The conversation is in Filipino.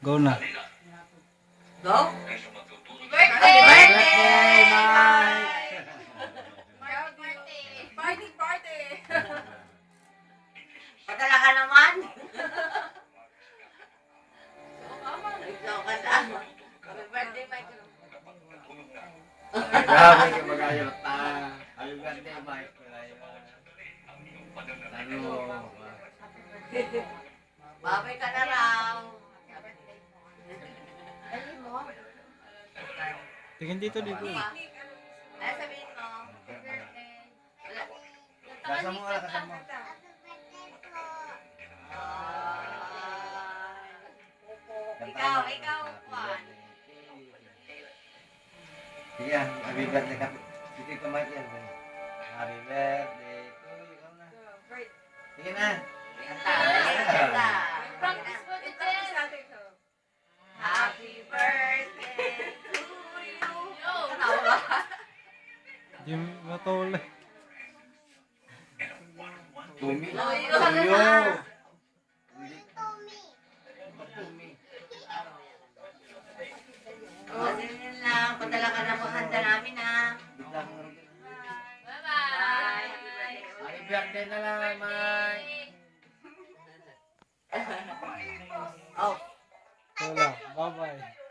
Go na. Go? Birthday! Birthday, Mike! Party, party! Padala ka naman. Ikaw ka na. Happy birthday, Mike. Grabe ka mag-ayot na. Happy birthday, Mike. Ano? Babay ka na raw. Tingin dito. Ano sabihin mo? Kasa mo nga, kasa mo. Ikaw, Juan. Sige, happy birthday ka. Sige ka, Mike yan. Happy birthday to you. Ikaw na. Sige na. Kanta. Practice mo din. Practice natin to. Happy birthday to you. Katawa ba? Di matulay. Tumi. Tuyo. Tuyo. O, sige lang. Padala ka na po handa namin, ha? Bye. Happy birthday na lang, Mike. Oh. Wala. Bye-bye.